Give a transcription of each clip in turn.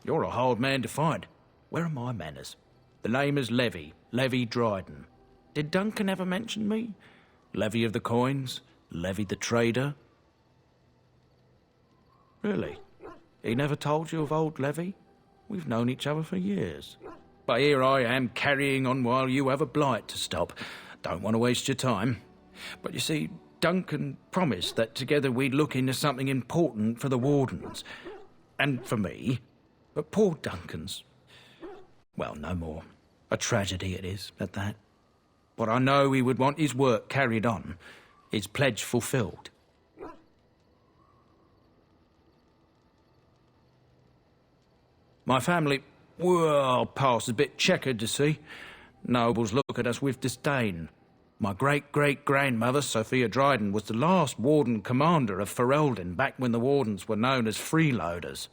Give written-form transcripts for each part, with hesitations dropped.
You're a hard man to find. Where are my manners? The name is Levy Dryden. Did Duncan ever mention me? Levy of the coins? Levy the trader? Really? He never told you of old Levy? We've known each other for years. But here I am carrying on while you have a blight to stop. Don't want to waste your time. But you see, Duncan promised that together we'd look into something important for the Wardens. And for me. But poor Duncan's... well, no more. A tragedy it is, at that. But I know he would want his work carried on. His pledge fulfilled. My family, well, past a bit checkered, to see. Nobles look at us with disdain. My great-great-grandmother, Sophia Dryden, was the last warden commander of Ferelden back when the wardens were known as freeloaders.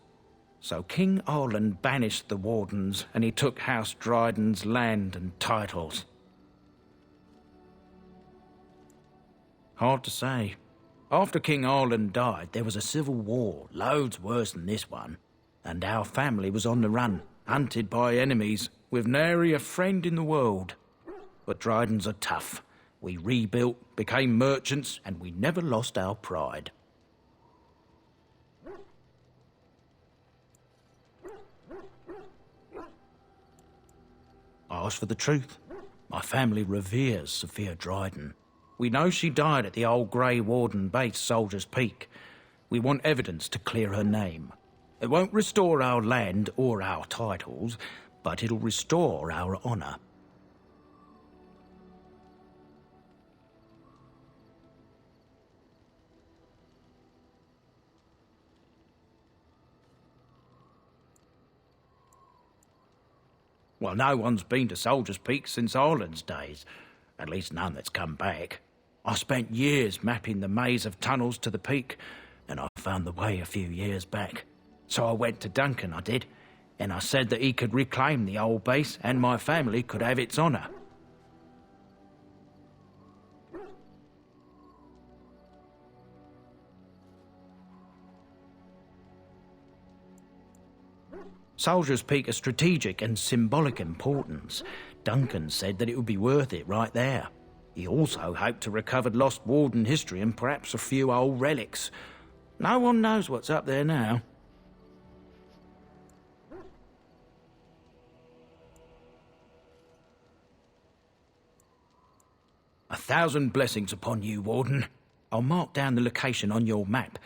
So King Arland banished the wardens, and he took House Dryden's land and titles. Hard to say. After King Arland died, there was a civil war, loads worse than this one. And our family was on the run, hunted by enemies, with nary a friend in the world. But Drydens are tough. We rebuilt, became merchants, and we never lost our pride. I ask for the truth. My family reveres Sophia Dryden. We know she died at the old Grey Warden base, Soldier's Peak. We want evidence to clear her name. It won't restore our land or our titles, but it'll restore our honour. Well, no one's been to Soldier's Peak since Arland's days. At least none that's come back. I spent years mapping the maze of tunnels to the peak, and I found the way a few years back. So I went to Duncan, I did, and I said that he could reclaim the old base and my family could have its honour. Soldier's Peak is strategic and symbolic importance. Duncan said that it would be worth it right there. He also hoped to recover lost warden history and perhaps a few old relics. No one knows what's up there now. A thousand blessings upon you, Warden. I'll mark down the location on your map.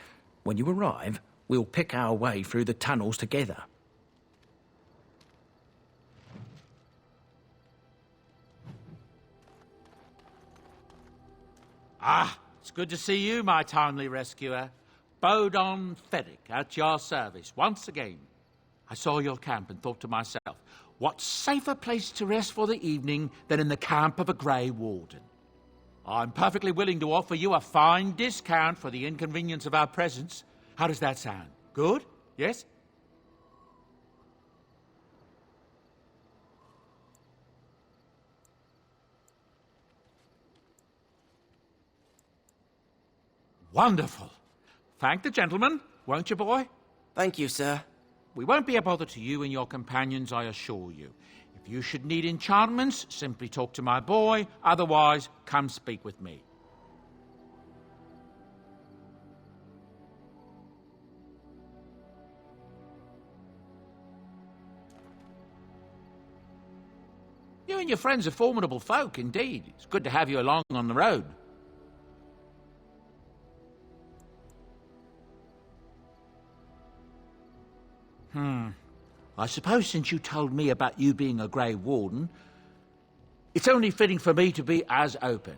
When you arrive, we'll pick our way through the tunnels together. Ah, it's good to see you, my timely rescuer. Bodon Feddick, at your service, once again. I saw your camp and thought to myself, what safer place to rest for the evening than in the camp of a Grey Warden? I'm perfectly willing to offer you a fine discount for the inconvenience of our presence. How does that sound? Good? Yes? Wonderful. Thank the gentleman, won't you, boy? Thank you, sir. We won't be a bother to you and your companions, I assure you. If you should need enchantments, simply talk to my boy. Otherwise, come speak with me. You and your friends are formidable folk, indeed. It's good to have you along on the road. I suppose since you told me about you being a Grey Warden, it's only fitting for me to be as open.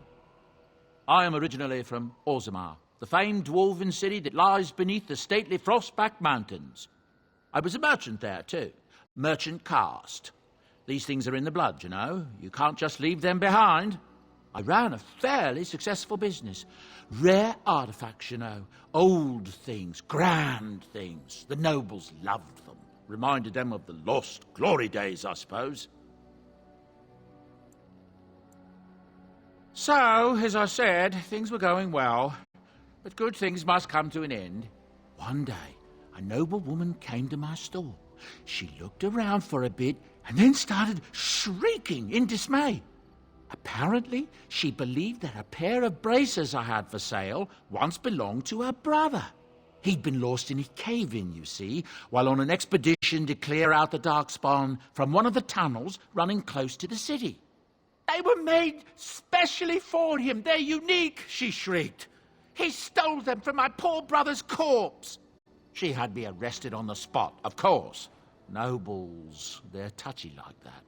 I am originally from Orzammar, the famed dwarven city that lies beneath the stately Frostback Mountains. I was a merchant there, too. Merchant caste. These things are in the blood, you know. You can't just leave them behind. I ran a fairly successful business. Rare artifacts, you know. Old things, grand things. The nobles loved them. Reminded them of the lost glory days, I suppose. So, as I said, things were going well. But good things must come to an end. One day, a noble woman came to my store. She looked around for a bit and then started shrieking in dismay. Apparently, she believed that a pair of braces I had for sale once belonged to her brother. He'd been lost in a cave-in, you see, while on an expedition to clear out the darkspawn from one of the tunnels running close to the city. They were made specially for him. They're unique, she shrieked. He stole them from my poor brother's corpse. She had me arrested on the spot, of course. Nobles, they're touchy like that.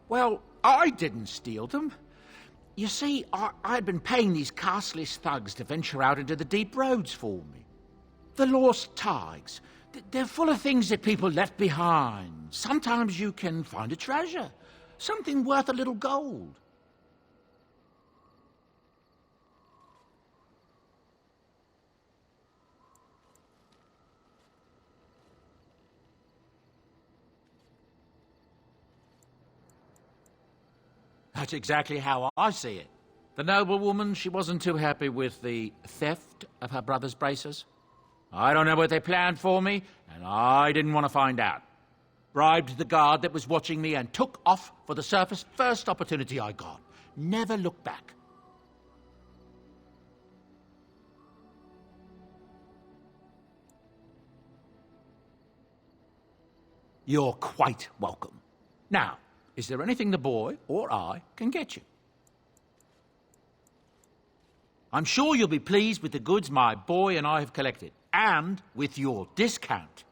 Well, I didn't steal them. You see, I'd been paying these castless thugs to venture out into the deep roads for me. The lost tigers. They're full of things that people left behind. Sometimes you can find a treasure, something worth a little gold. That's exactly how I see it. The noblewoman, she wasn't too happy with the theft of her brother's braces. I don't know what they planned for me, and I didn't want to find out. Bribed the guard that was watching me and took off for the surface first opportunity I got. Never looked back. You're quite welcome. Now, is there anything the boy or I can get you? I'm sure you'll be pleased with the goods my boy and I have collected, and with your discount.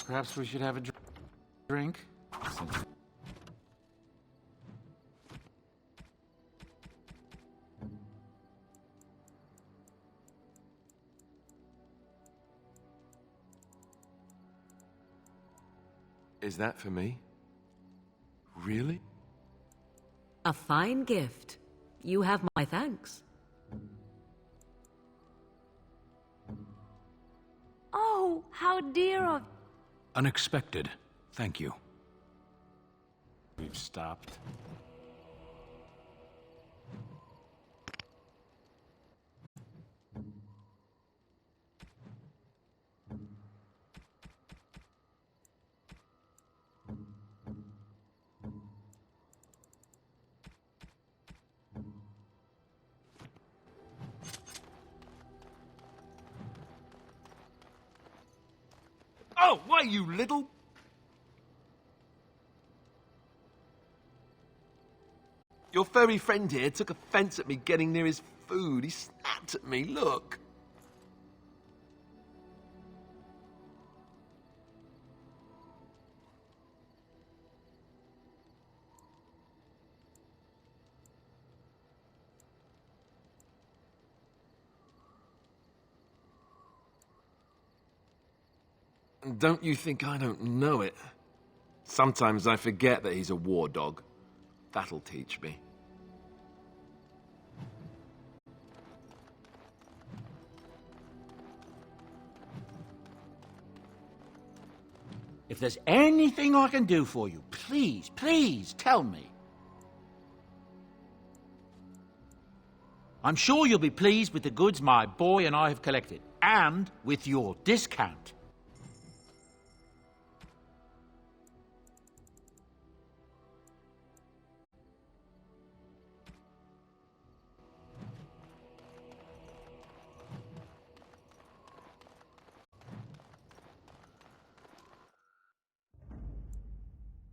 Perhaps we should have a drink? Is that for me? Really? A fine gift. You have my thanks. Oh, how dear of... Unexpected. Thank you. We've stopped. Oh, why, you little... Your furry friend here took offense at me getting near his food. He snapped at me, look. Don't you think I don't know it? Sometimes I forget that he's a war dog. That'll teach me. If there's anything I can do for you, please, please tell me. I'm sure you'll be pleased with the goods my boy and I have collected, and with your discount.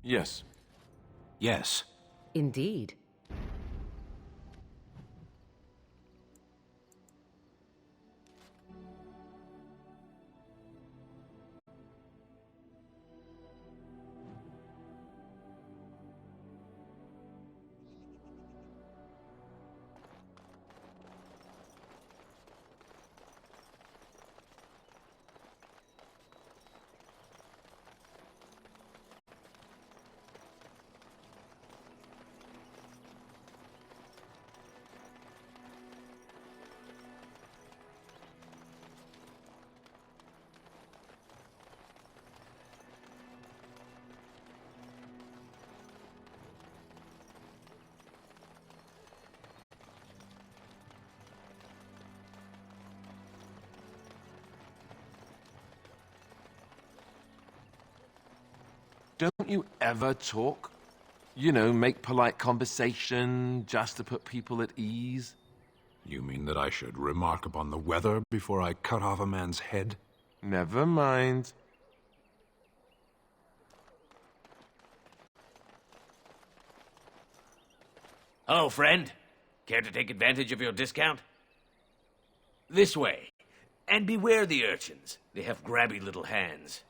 Yes. Yes. Indeed. Don't you ever talk? You know, make polite conversation just to put people at ease? You mean that I should remark upon the weather before I cut off a man's head? Never mind. Hello, friend. Care to take advantage of your discount? This way. And beware the urchins. They have grabby little hands.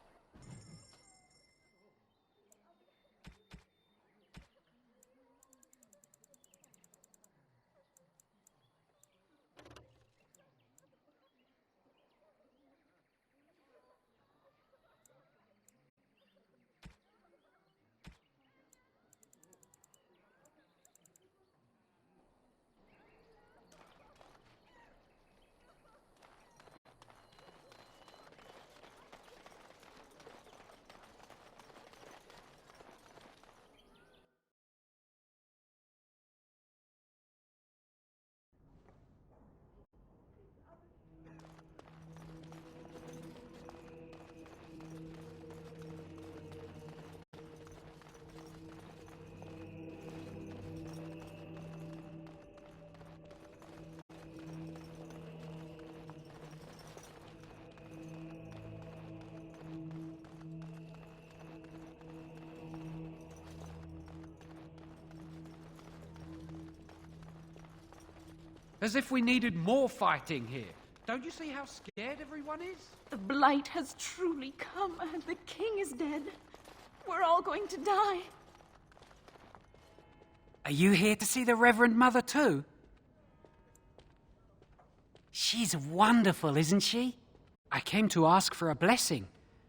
As if we needed more fighting here. Don't you see how scarce scared everyone is? The blight has truly come, and the king is dead. We're all going to die. Are you here to see the Reverend Mother too? She's wonderful, isn't she? I came to ask for a blessing.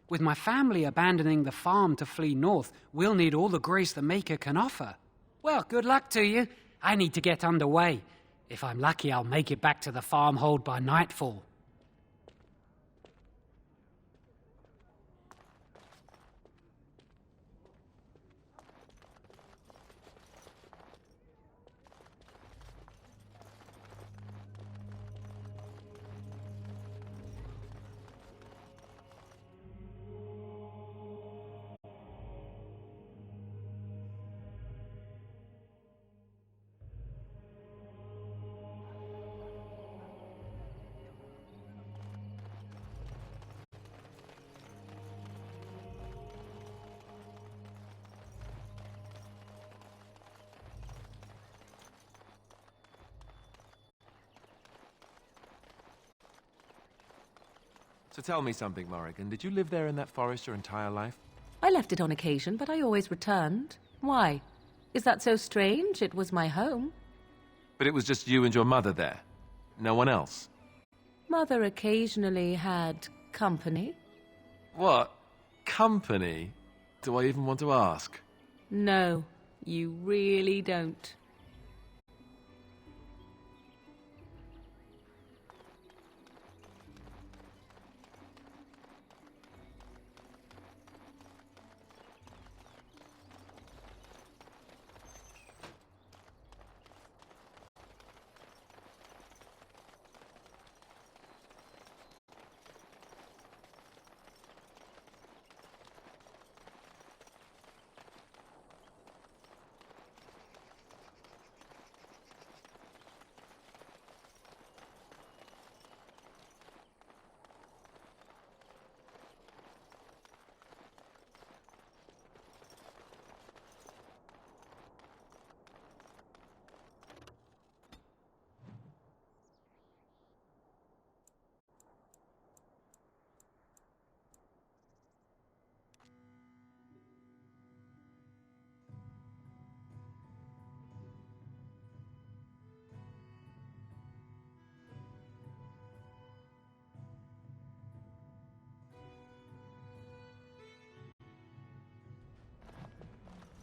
With my family abandoning the farm to flee north, we'll need all the grace the Maker can offer. Well, good luck to you. I need to get underway. If I'm lucky, I'll make it back to the farmhold by nightfall. So tell me something, Morrigan. Did you live there in that forest your entire life? I left it on occasion, but I always returned. Why? Is that so strange? It was my home. But it was just you and your mother there? No one else? Mother occasionally had company. What? Company? Do I even want to ask? No, you really don't.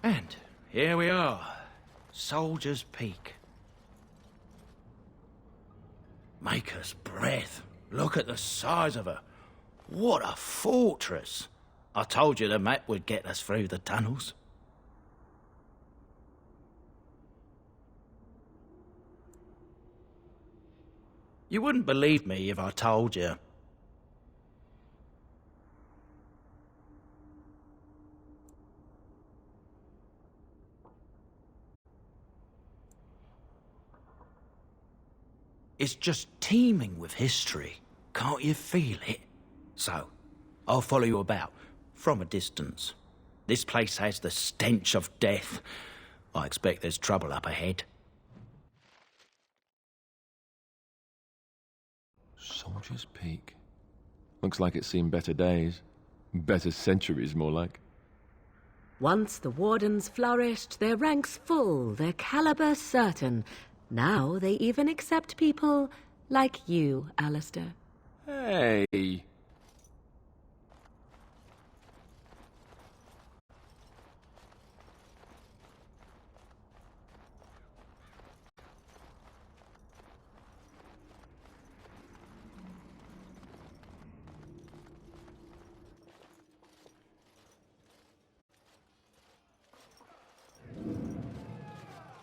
And here we are, Soldier's Peak. Maker's breath. Look at the size of her. What a fortress. I told you the map would get us through the tunnels. You wouldn't believe me if I told you. It's just teeming with history. Can't you feel it? So, I'll follow you about, from a distance. This place has the stench of death. I expect there's trouble up ahead. Soldier's Peak. Looks like it's seen better days. Better centuries, more like. Once the wardens flourished, their ranks full, their caliber certain. Now they even accept people like you, Alistair. Hey!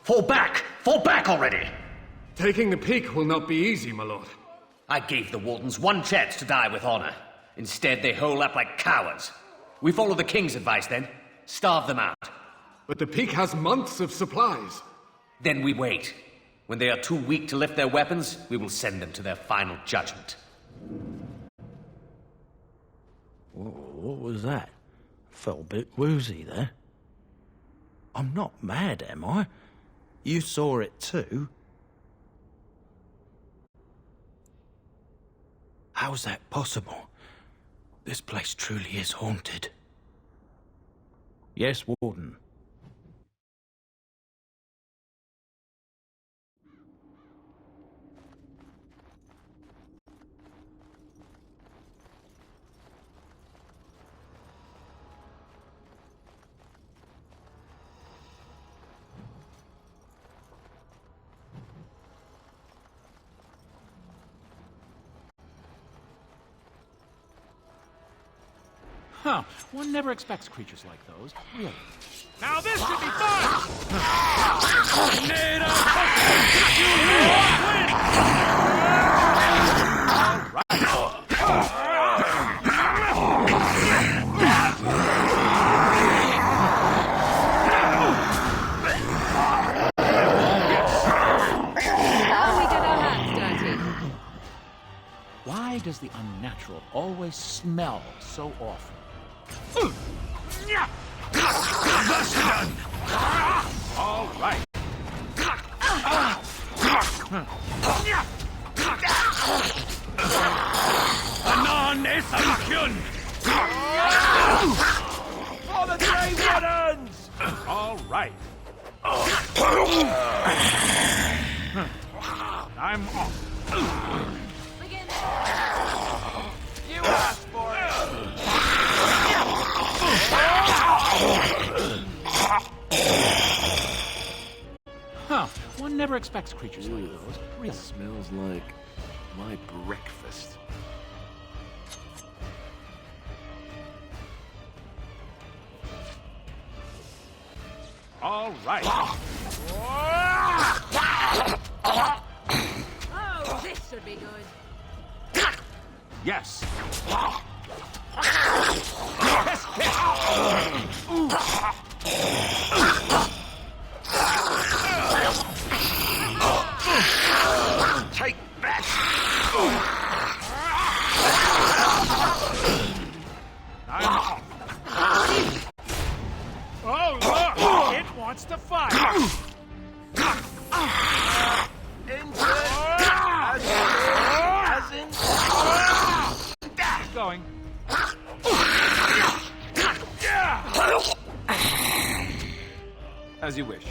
Fall back! Fall back already! Taking the peak will not be easy, my lord. I gave the Wardens one chance to die with honor. Instead, they hole up like cowards. We follow the King's advice, then. Starve them out. But the peak has months of supplies. Then we wait. When they are too weak to lift their weapons, we will send them to their final judgment. Whoa, what was that? Felt a bit woozy there. I'm not mad, am I? You saw it too. How's that possible? This place truly is haunted. Yes, Warden. Huh. One never expects creatures like those, really. Now this should be fun! Now we get our hands dirty. Why does the unnatural always smell so awful? All right. Anon Esankyun! For the Grey Wardens! All right. I'm off. Begin. You asked for it. Huh. One never expects creatures like those, really. Smells like my breakfast. All right. Oh, this should be good. Yes. Take that! Oh, look! It wants to fight! Keep going. As you wish.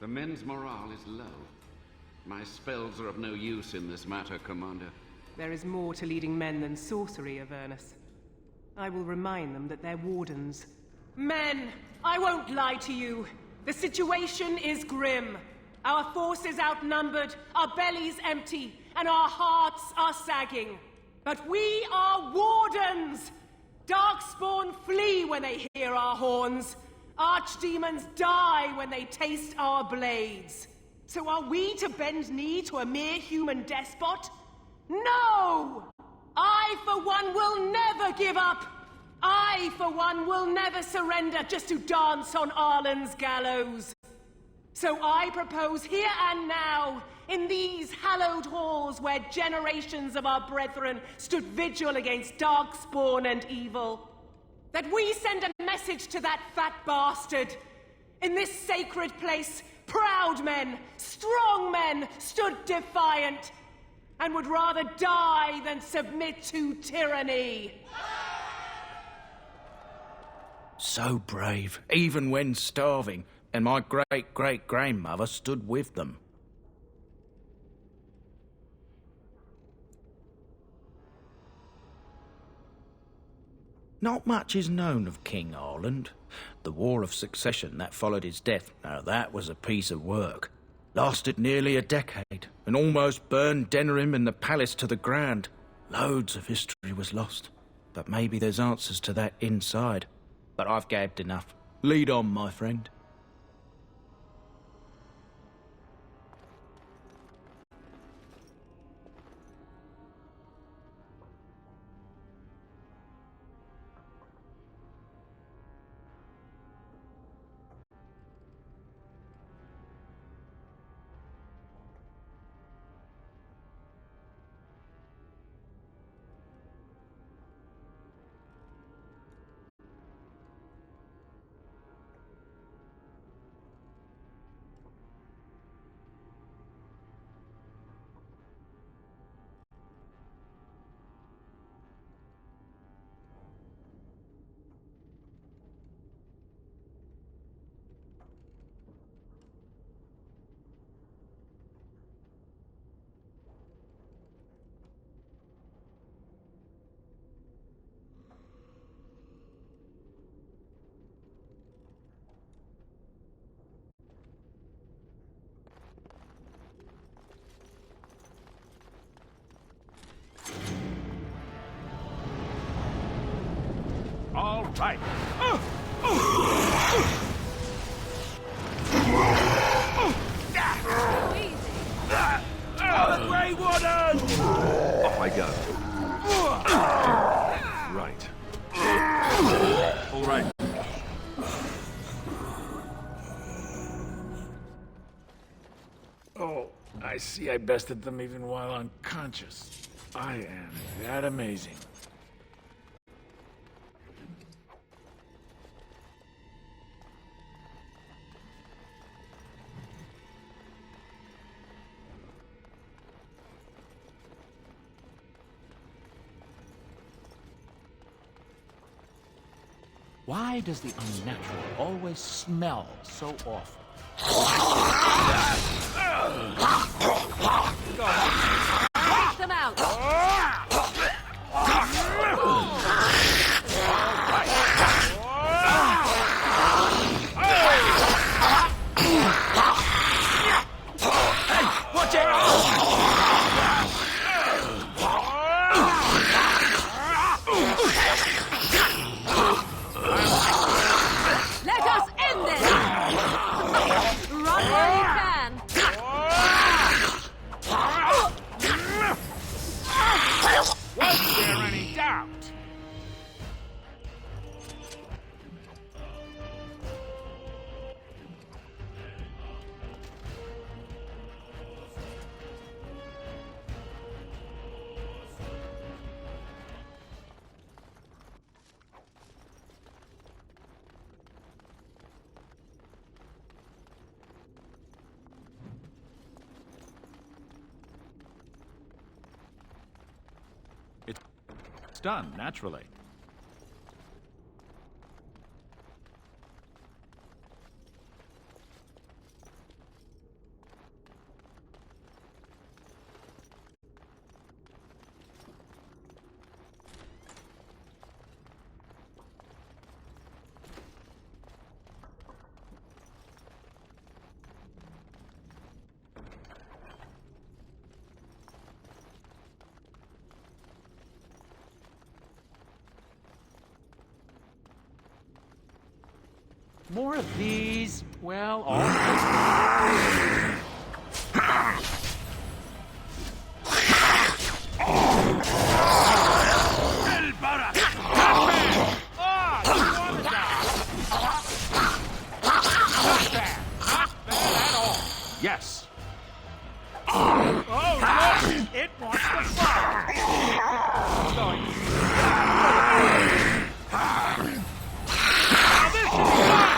The men's morale is low. My spells are of no use in this matter, Commander. There is more to leading men than sorcery, Avernus. I will remind them that they're wardens. Men, I won't lie to you. The situation is grim. Our forces outnumbered, our bellies empty, and our hearts are sagging. But we are wardens! Darkspawn flee when they hear our horns. Archdemons die when they taste our blades. So are we to bend knee to a mere human despot? No! I, for one, will never give up! I, for one, will never surrender just to dance on Arlen's gallows. So I propose here and now, in these hallowed halls where generations of our brethren stood vigil against darkspawn and evil, that we send a message to that fat bastard. In this sacred place, proud men, strong men stood defiant, and would rather die than submit to tyranny. So brave, even when starving, and my great-great-grandmother stood with them. Not much is known of King Arland. The War of Succession that followed his death, now that was a piece of work. Lasted nearly a decade, and almost burned Denerim and the palace to the ground. Loads of history was lost, but maybe there's answers to that inside. But I've gabbed enough. Lead on, my friend. All right. The Grey Warden! Off I go. Right. All right. Oh, I see I bested them even while unconscious. I am that amazing. Why does the unnatural always smell so awful? Take them out! Watch it! Let us end this! Run while you can! Was there any doubt? It's done, naturally. More of these, well, all Yes. Oh, look! It wants to fire! Now this should be fun!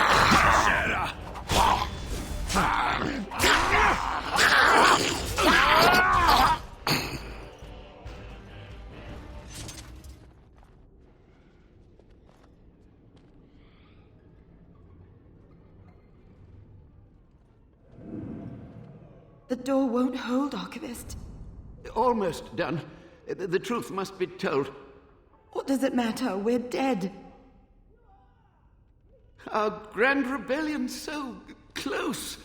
The door won't hold, Archivist. Almost done. The truth must be told. What does it matter? We're dead. Our grand rebellion so close.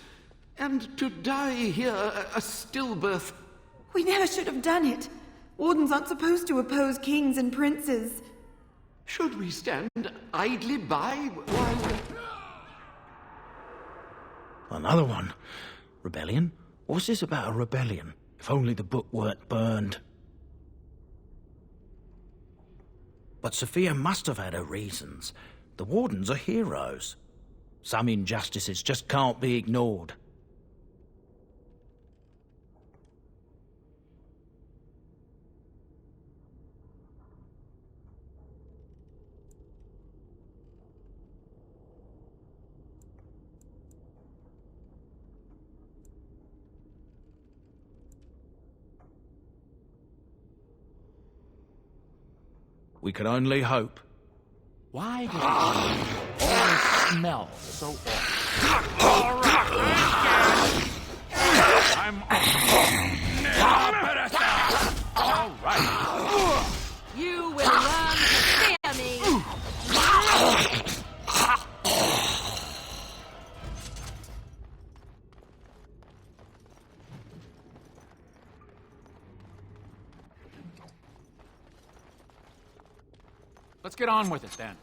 And to die here, a stillbirth. We never should have done it. Wardens aren't supposed to oppose kings and princes. Should we stand idly by while... Another one. Rebellion? What's this about a rebellion? If only the book weren't burned. But Sophia must have had her reasons. The Wardens are heroes. Some injustices just can't be ignored. We can only hope. Why does it always smell so awful? All right, I'm all right. You will learn to fear me. Let's get on with it then.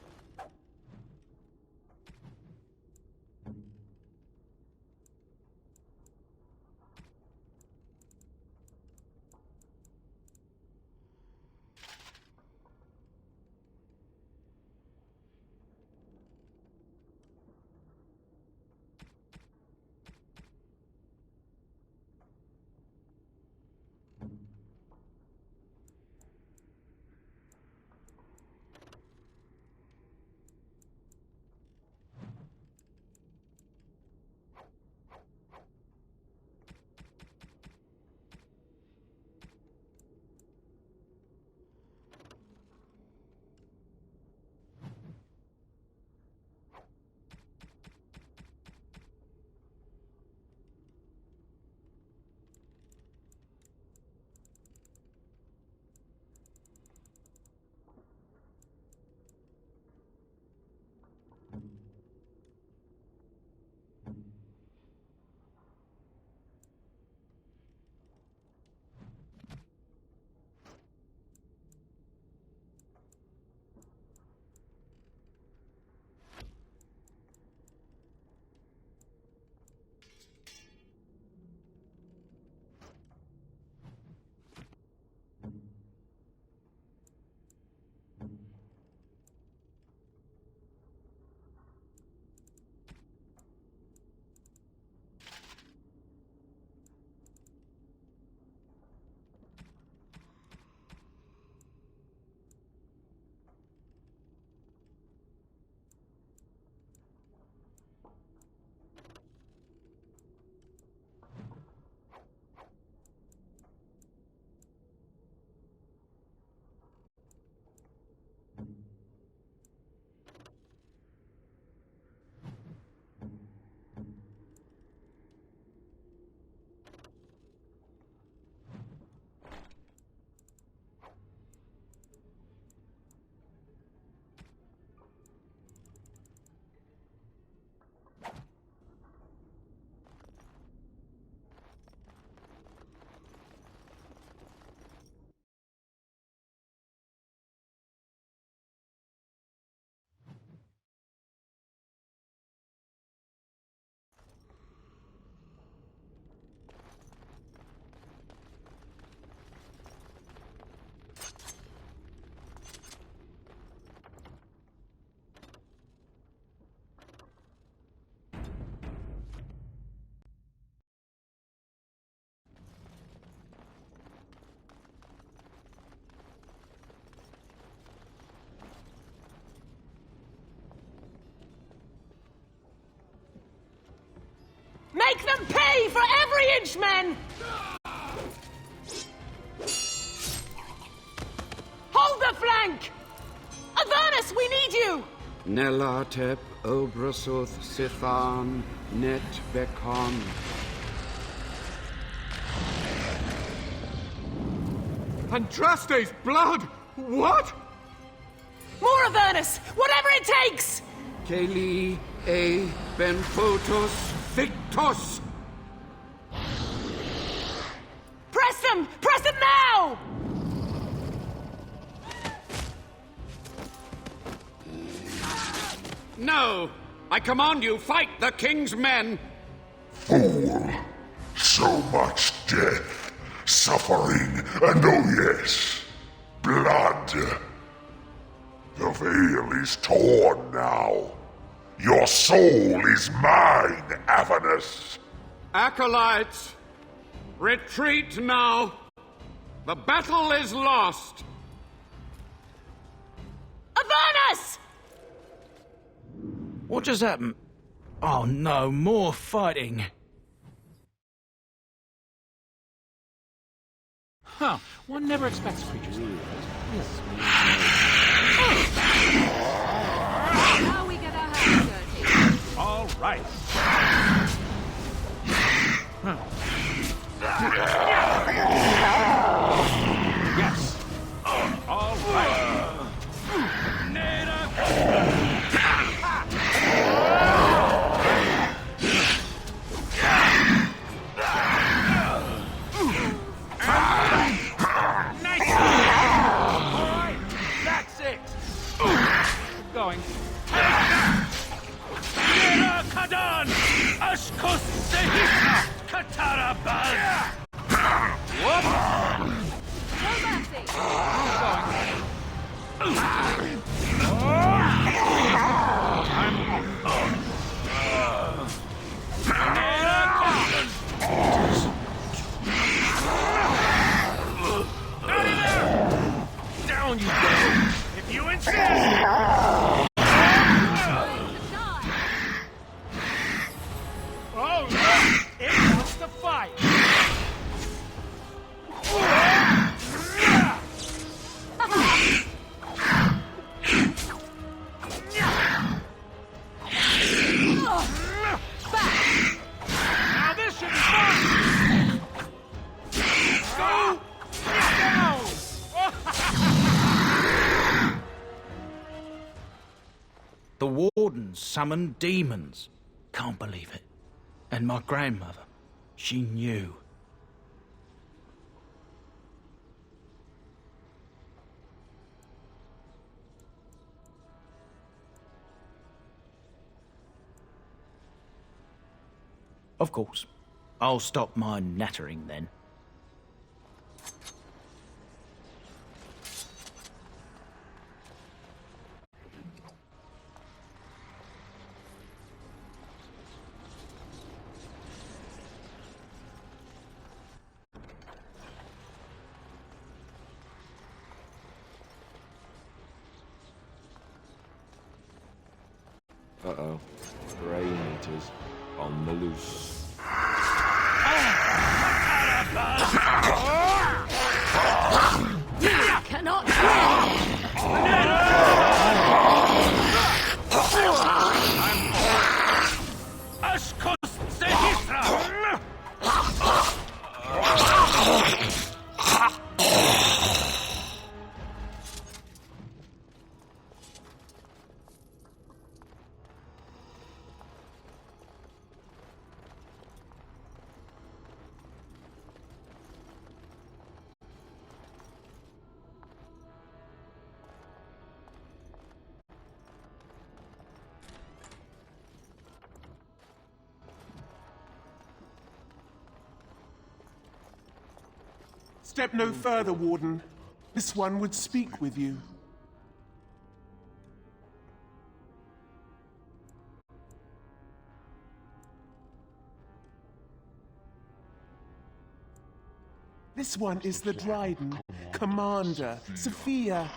Make them pay for every inch, men! Hold the flank! Avernus, we need you! Nelatep Obrasuth Sithan Net Bekon. Andraste's blood! What? More of Ernest! Whatever it takes! Keli e ben photos victos! Press them! Press them now! No! I command you, fight the king's men! Fool! So much death, suffering, and oh yes, blood. The veil is torn now. Your soul is mine, Avernus. Acolytes, retreat now. The battle is lost. Avernus! What just happened? Oh no, more fighting. Huh. One never expects creatures like this. Now we get our hands dirty. All right. Yes. All right. That's it! Going. Kadan! Ashkos Sehisa! Katarabal! Down you go! If you insist! Oh, look! It wants to fight! Now this should be fun! Go! Down! The wardens summoned demons. Can't believe it. And my grandmother, she knew. Of course. I'll stop my nattering then. Uh-oh. Grey meters on the loose. Cannot Ashkos Sehisra! Step no further, Warden. This one would speak with you. This one is the Dryden, Commander, Sophia.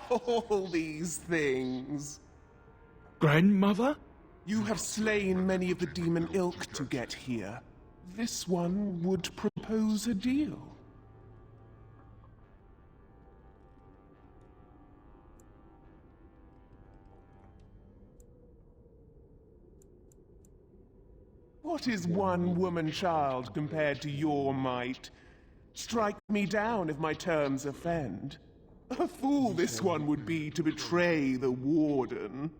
All these things. Grandmother? You have slain many of the demon ilk to get here. This one would propose a deal. What is one woman-child compared to your might? Strike me down if my terms offend. A fool this one would be to betray the Warden.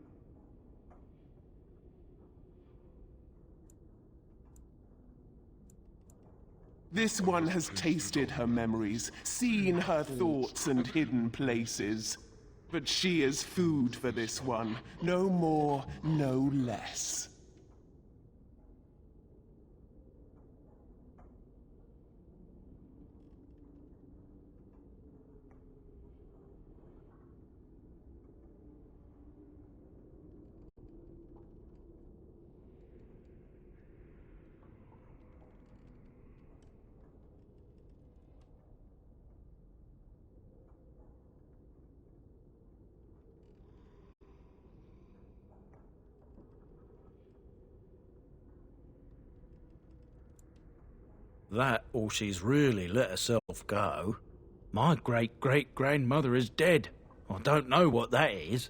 This one has tasted her memories, seen her thoughts and hidden places. But she is food for this one, no more, no less. That, or she's really let herself go. My great-great-grandmother is dead. I don't know what that is.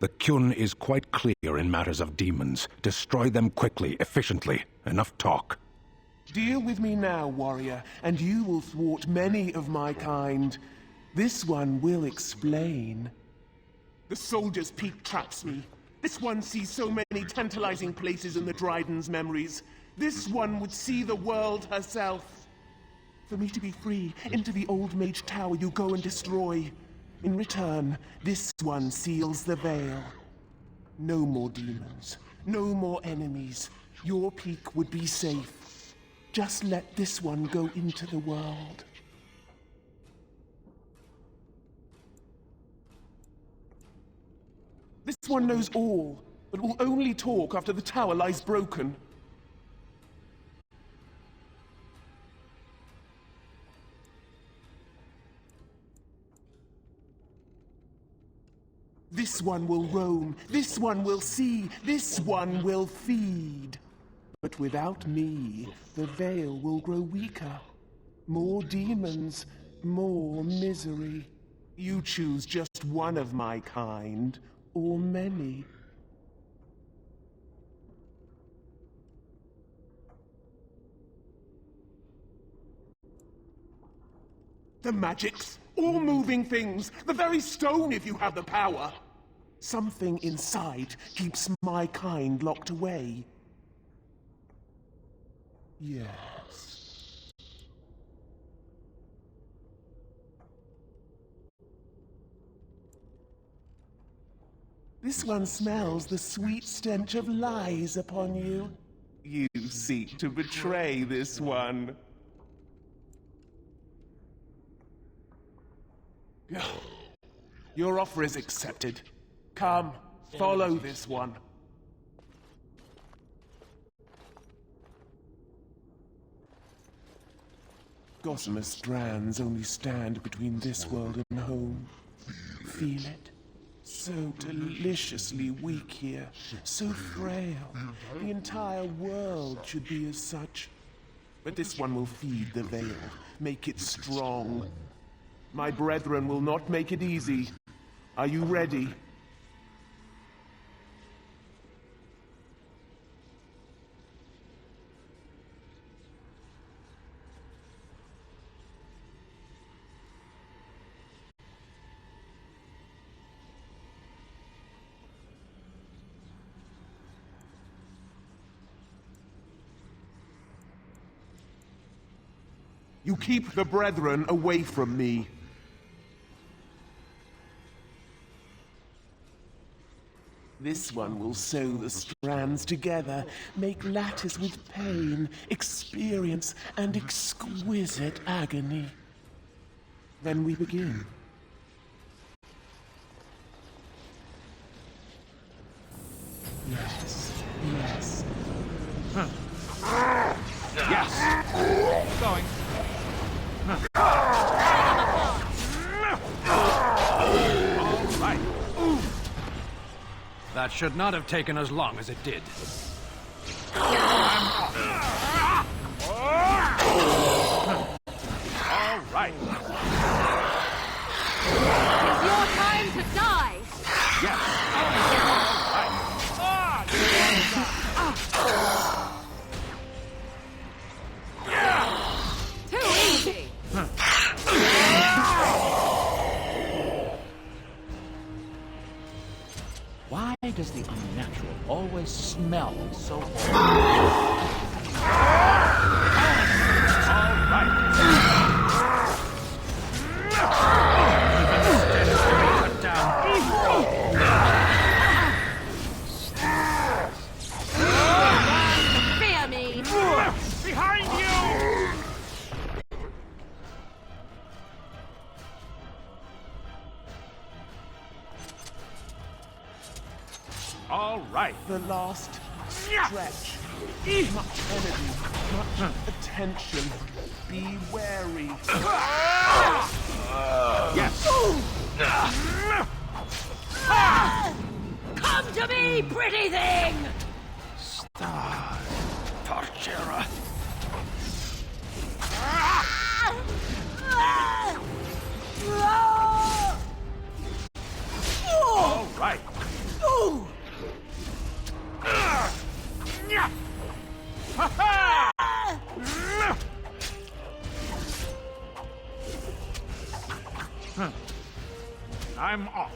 The Kyun is quite clear in matters of demons. Destroy them quickly, efficiently. Enough talk. Deal with me now, warrior, and you will thwart many of my kind. This one will explain. The Soldier's Peak traps me. This one sees so many tantalizing places in the Dryden's memories. This one would see the world herself. For me to be free, into the Old Mage Tower you go and destroy. In return, this one seals the veil. No more demons, no more enemies. Your peak would be safe. Just let this one go into the world. This one knows all, but will only talk after the tower lies broken. This one will roam, this one will see, this one will feed. But without me, the veil will grow weaker. More demons, more misery. You choose just one of my kind, or many. The magics, all moving things, the very stone if you have the power. Something inside keeps my kind locked away. Yes. This one smells the sweet stench of lies upon you. You seek to betray this one. Your offer is accepted. Come, follow this one. Gossamer strands only stand between this world and home. Feel it? So deliciously weak here, so frail. The entire world should be as such. But this one will feed the veil, make it strong. My brethren will not make it easy. Are you ready? You keep the brethren away from me. This one will sew the strands together, make lattice with pain, experience, and exquisite agony. Then we begin. Yes, yes. Yes! Keep going. All right. That should not have taken as long as it did. All right. It's your time to die! Yes. Too easy! always smell so awful. Fear me! Behind you! All right. The last stretch. Much energy, much attention. Be wary. Yes. Come to me, pretty thing! Star Tortura. All right. I'm off.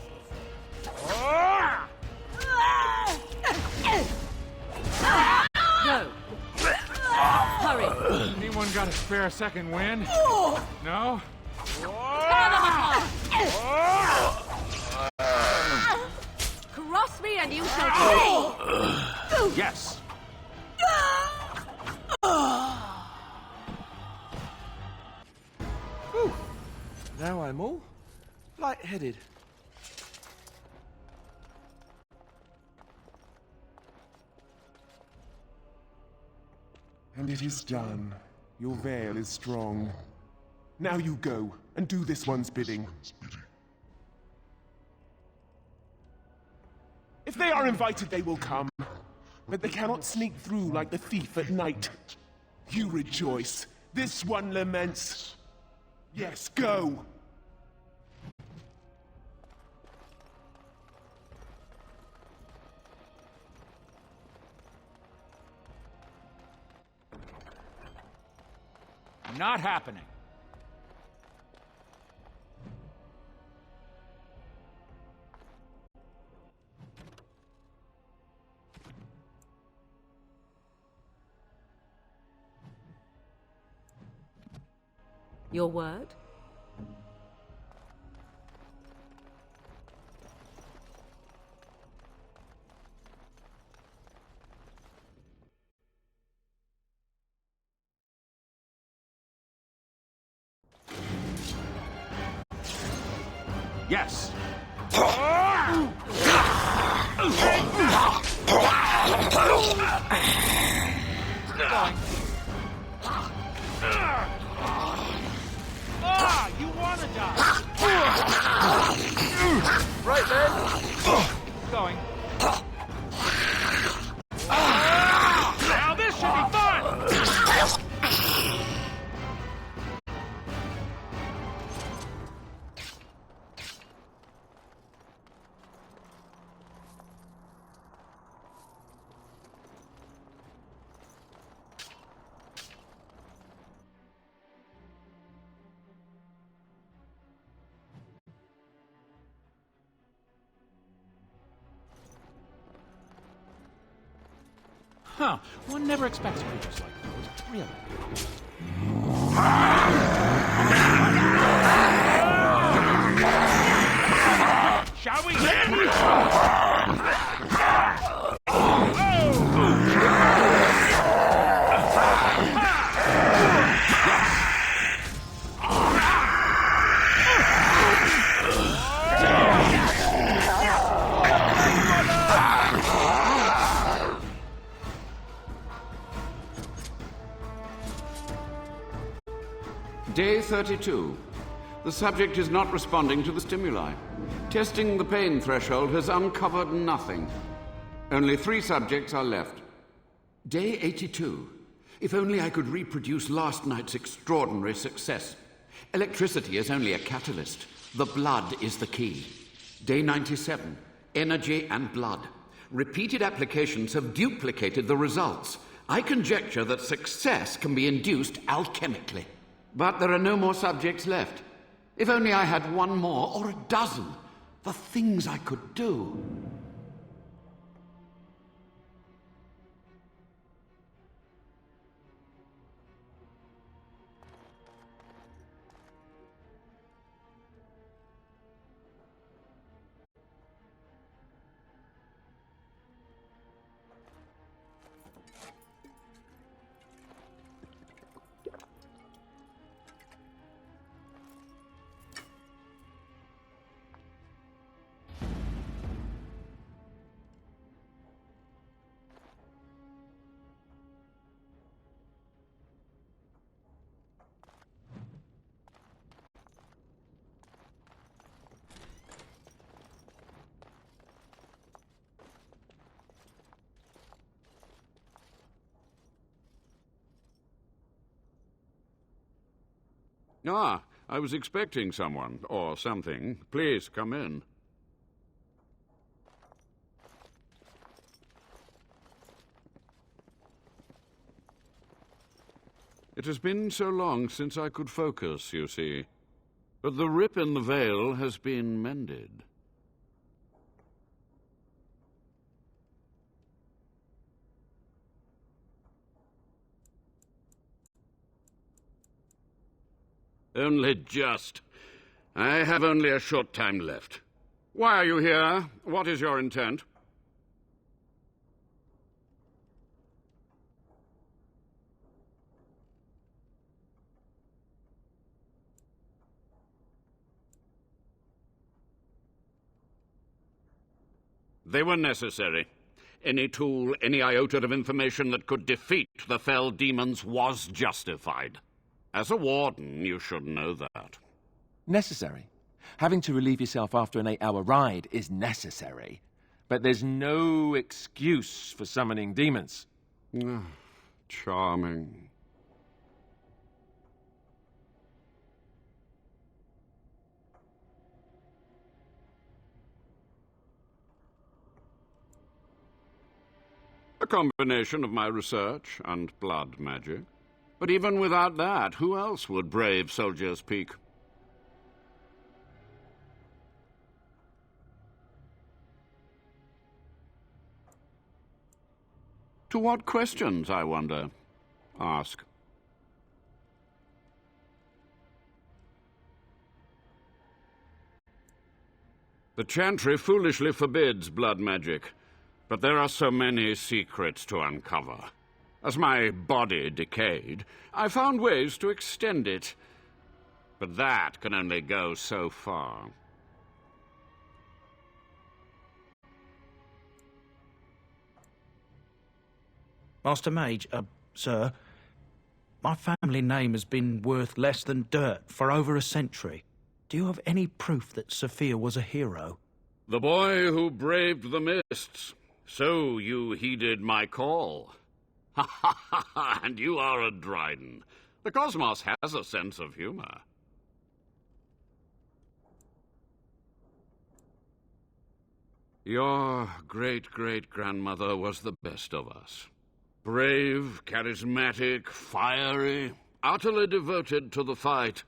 No. Hurry. Anyone got a spare second wind? No? Cross me and you shall pay! Yes. Whew. Now I'm all lightheaded. And it is done. Your veil is strong. Now you go and do this one's bidding. If they are invited, they will come. But they cannot sneak through like the thief at night. You rejoice. This one laments. Yes, go! Not happening. Your word? Yes. You wanna die? Right, man. Going. Now this should be fun. Huh. One never expects creatures like those. Really. Shall we? Day 32. The subject is not responding to the stimuli. Testing the pain threshold has uncovered nothing. Only 3 subjects are left. Day 82. If only I could reproduce last night's extraordinary success. Electricity is only a catalyst. The blood is the key. Day 97. Energy and blood. Repeated applications have duplicated the results. I conjecture that success can be induced alchemically. But there are no more subjects left. If only I had 1 more, or a dozen. The things I could do. Ah, I was expecting someone, or something. Please, come in. It has been so long since I could focus, you see. But the rip in the veil has been mended. Only just. I have only a short time left. Why are you here? What is your intent? They were necessary. Any tool, any iota of information that could defeat the fell demons was justified. As a warden, you should know that. Necessary. Having to relieve yourself after an 8-hour ride is necessary. But there's no excuse for summoning demons. Charming. A combination of my research and blood magic. But even without that, who else would brave Soldier's Peak? To what questions, I wonder? Ask. The Chantry foolishly forbids blood magic, but there are so many secrets to uncover. As my body decayed, I found ways to extend it, but that can only go so far. Master Mage, sir, my family name has been worth less than dirt for over a century. Do you have any proof that Sophia was a hero? The boy who braved the mists. So you heeded my call. Ha ha ha ha, and you are a Dryden. The cosmos has a sense of humor. Your great-great-grandmother was the best of us. Brave, charismatic, fiery, utterly devoted to the fight.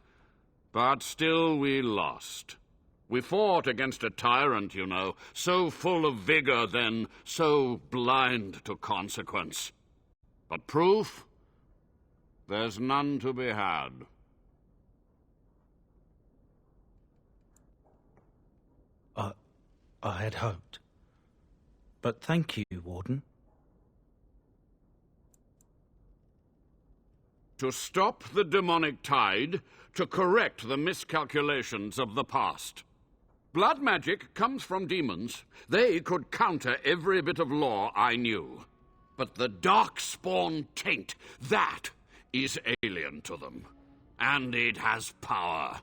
But still we lost. We fought against a tyrant, you know, so full of vigor then, so blind to consequence. But proof? There's none to be had. I had hoped. But thank you, Warden. To stop the demonic tide, to correct the miscalculations of the past. Blood magic comes from demons. They could counter every bit of law I knew. But the darkspawn taint, that is alien to them. And it has power.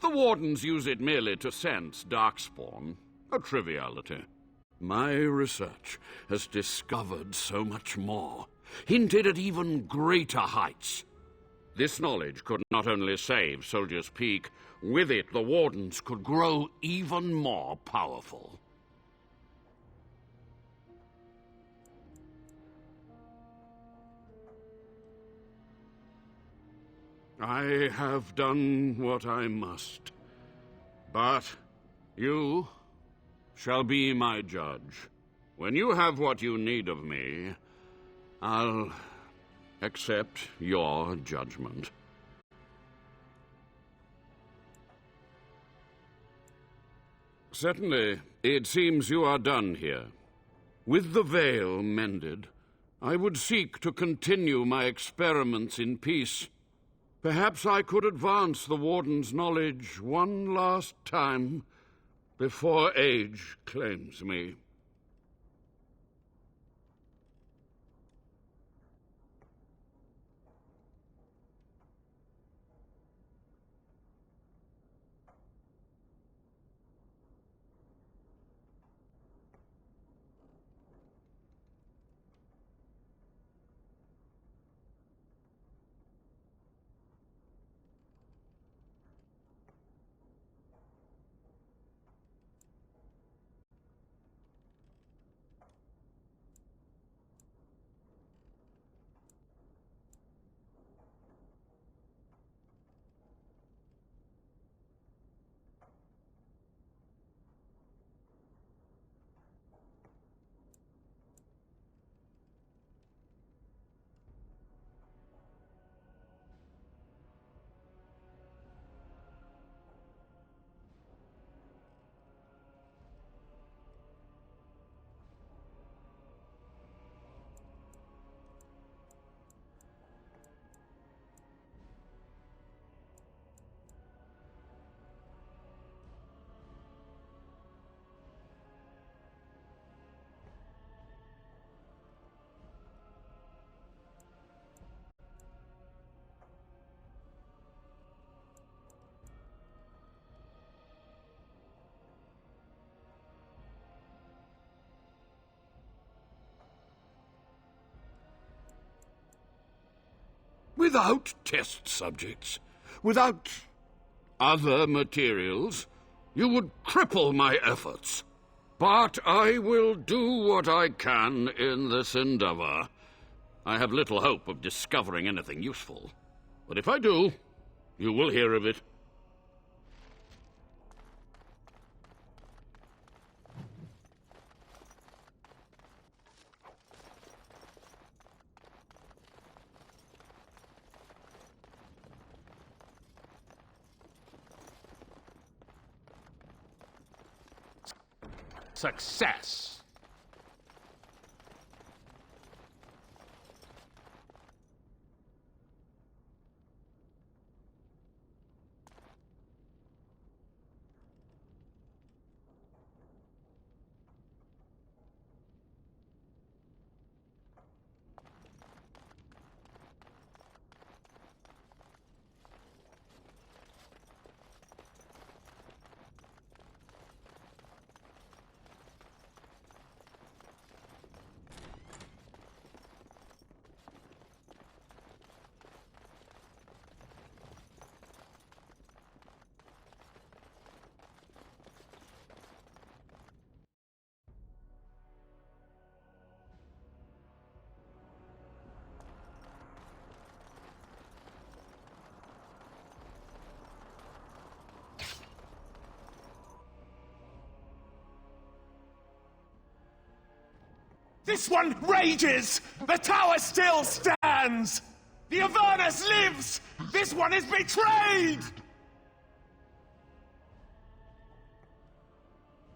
The Wardens use it merely to sense darkspawn. A triviality. My research has discovered so much more, hinted at even greater heights. This knowledge could not only save Soldier's Peak, with it the Wardens could grow even more powerful. I have done what I must, but you shall be my judge. When you have what you need of me, I'll accept your judgment. Certainly, it seems you are done here. With the veil mended, I would seek to continue my experiments in peace. Perhaps I could advance the Warden's knowledge one last time before age claims me. Without test subjects, without other materials, you would cripple my efforts. But I will do what I can in this endeavor. I have little hope of discovering anything useful. But if I do, you will hear of it. Success. This one rages! The tower still stands! The Avernus lives! This one is betrayed!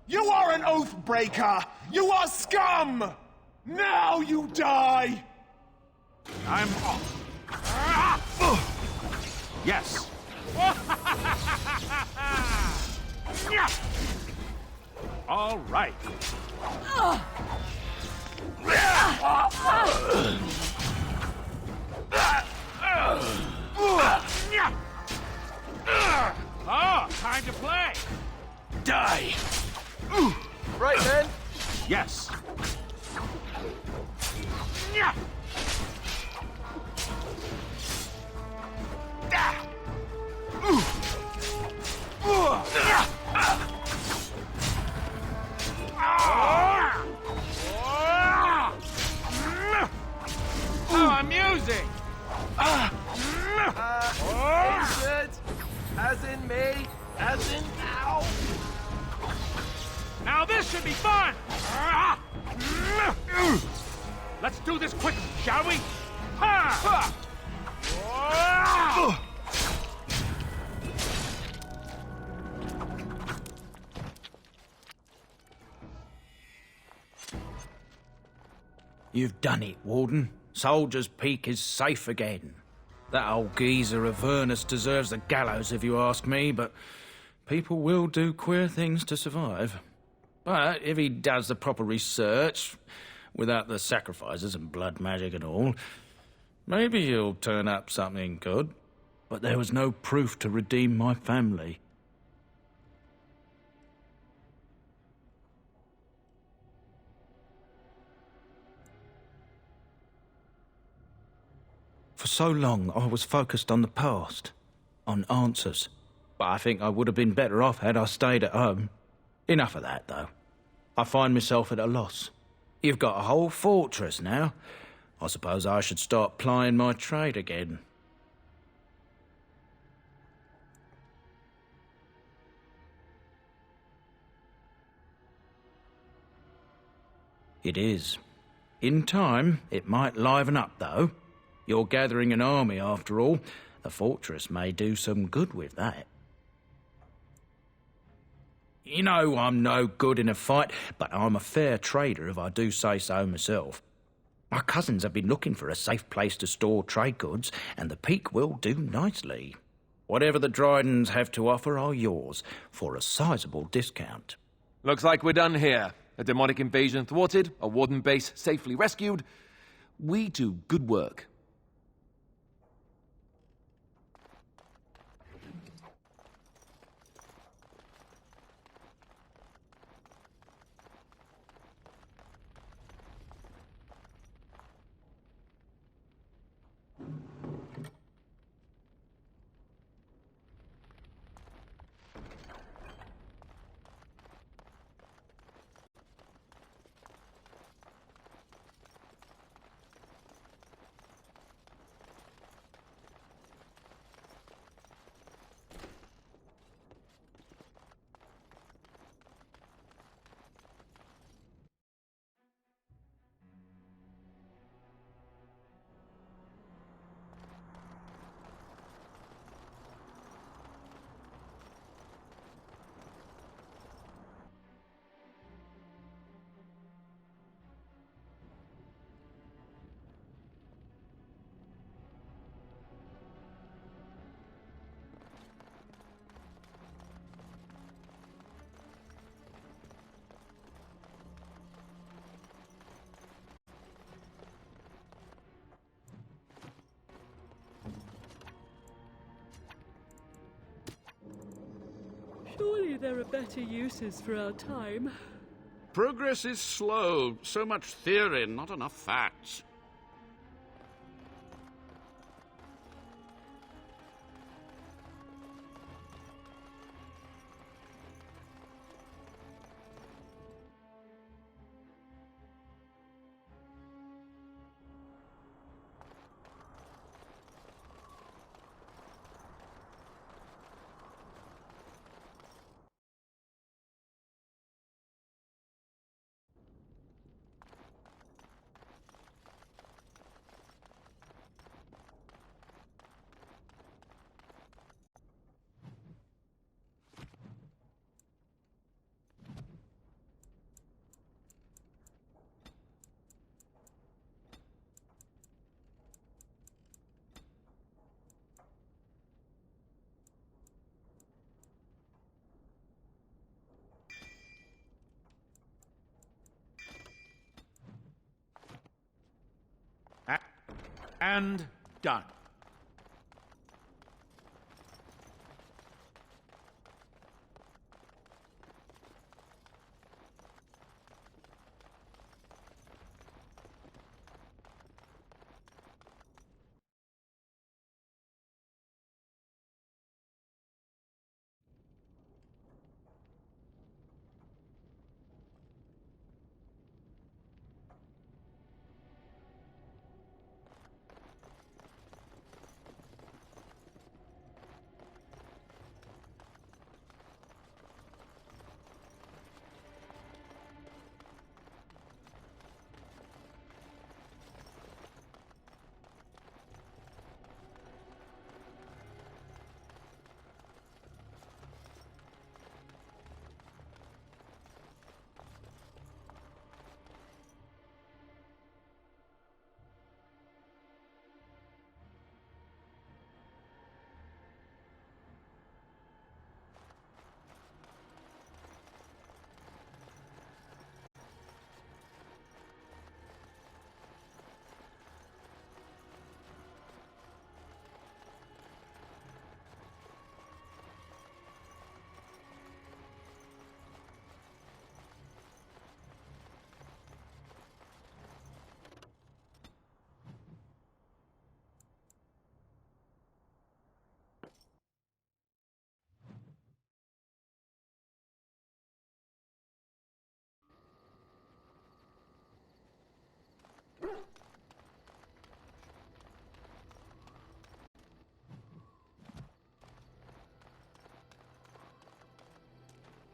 You are an oath breaker! You are scum! Now you die! I'm off. Yes. All right. Oh, time to play. Die. Right then. Yes. How amusing! Good. As in me. As in now. Now this should be fun! Let's do this quick, shall we? Ha! You've done it, Warden. Soldier's Peak is safe again. That old geezer Avernus deserves the gallows if you ask me, but people will do queer things to survive. But if he does the proper research, without the sacrifices and blood magic and all, maybe he'll turn up something good. But there was no proof to redeem my family. For so long, I was focused on the past, on answers. But I think I would have been better off had I stayed at home. Enough of that, though. I find myself at a loss. You've got a whole fortress now. I suppose I should start plying my trade again. It is. In time, it might liven up, though. You're gathering an army, after all. The fortress may do some good with that. You know I'm no good in a fight, but I'm a fair trader if I do say so myself. My cousins have been looking for a safe place to store trade goods, and the Peak will do nicely. Whatever the Drydens have to offer are yours, for a sizable discount. Looks like we're done here. A demonic invasion thwarted, a warden base safely rescued. We do good work. there are better uses for our time. Progress is slow. So much theory, not enough facts. And done.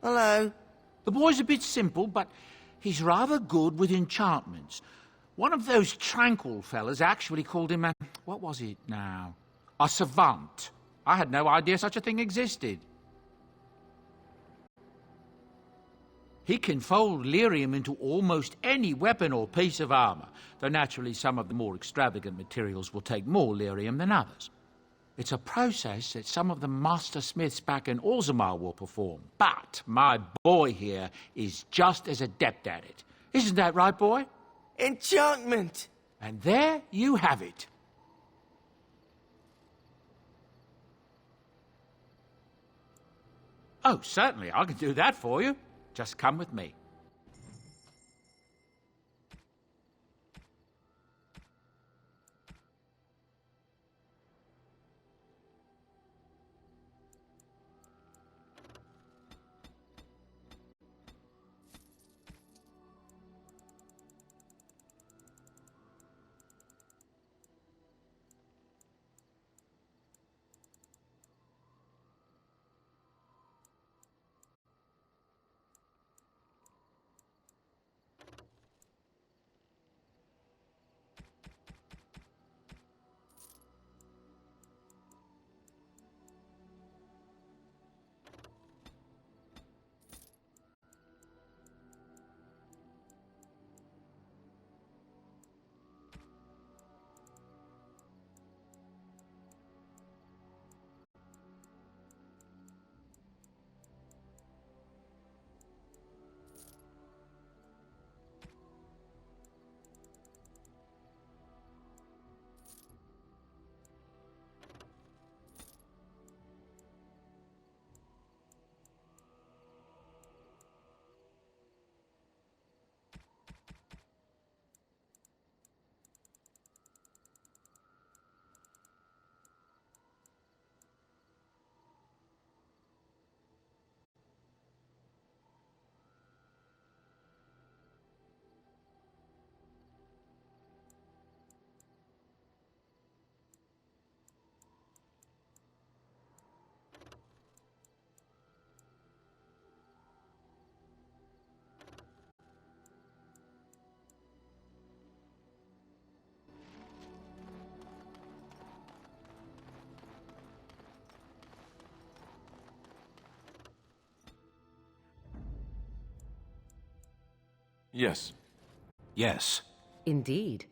Hello. The boy's a bit simple, but he's rather good with enchantments. One of those tranquil fellas actually called him a... what was it now? A savant. I had no idea such a thing existed. He can fold lyrium into almost any weapon or piece of armour, though naturally some of the more extravagant materials will take more lyrium than others. It's a process that some of the master smiths back in Orzammar will perform, but my boy here is just as adept at it. Isn't that right, boy? Enchantment! And there you have it. Oh, certainly, I can do that for you. Just come with me. Yes. Yes. Indeed.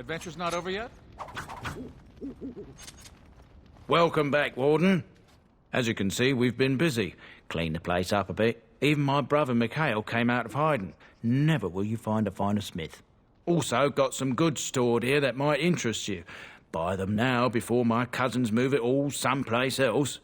Adventure's not over yet? Welcome back, Warden. As you can see, we've been busy. Cleaned the place up a bit. Even my brother Mikhail came out of hiding. Never will you find a finer smith. Also, got some goods stored here that might interest you. Buy them now before my cousins move it all someplace else.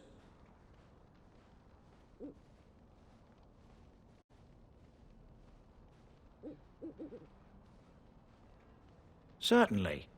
Certainly.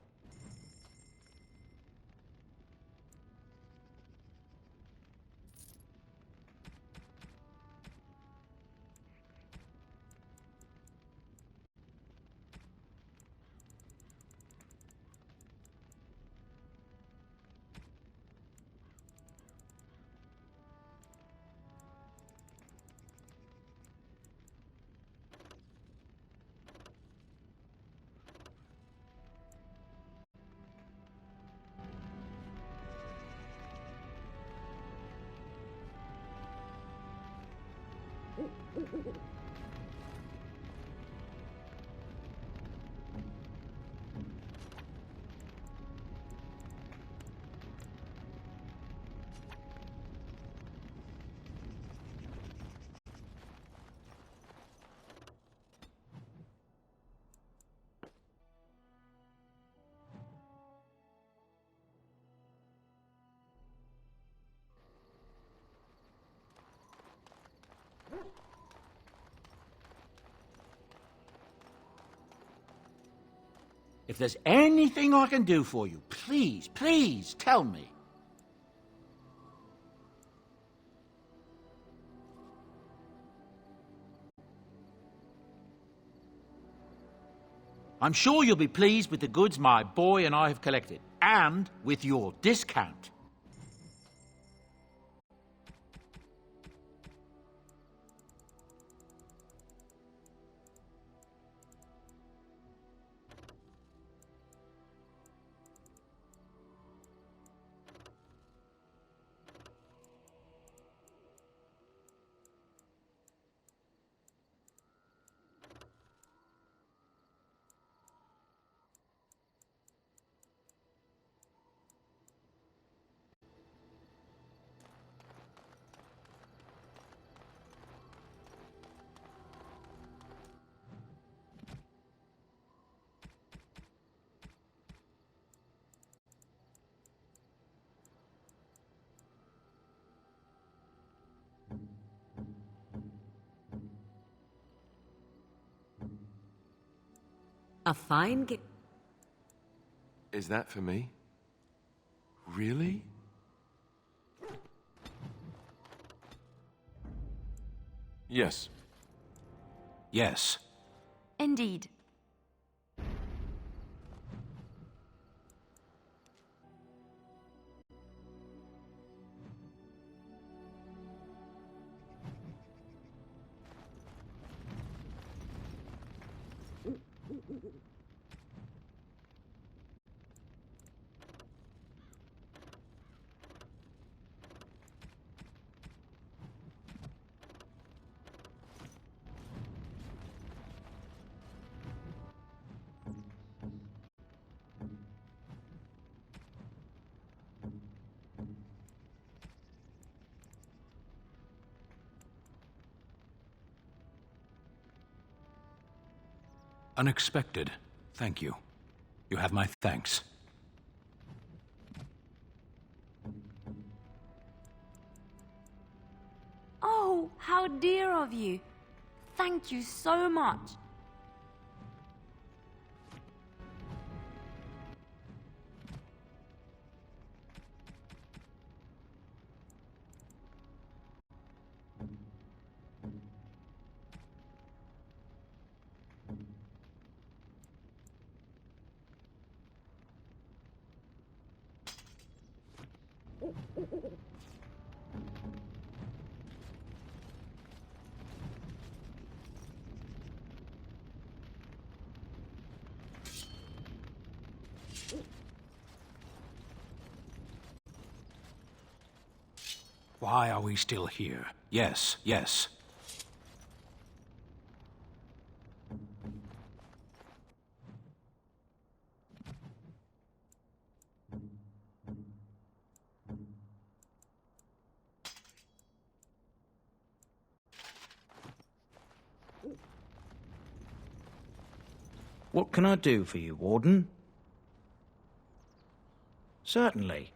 If there's anything I can do for you, please, please tell me. I'm sure you'll be pleased with the goods my boy and I have collected, and with your discount. A fine gift. Is that for me? Really? Yes. Yes. Indeed. Unexpected. Thank you. You have my thanks. Oh, how dear of you. Thank you so much. Why are we still here? Yes, yes. What can I do for you, Warden? Certainly.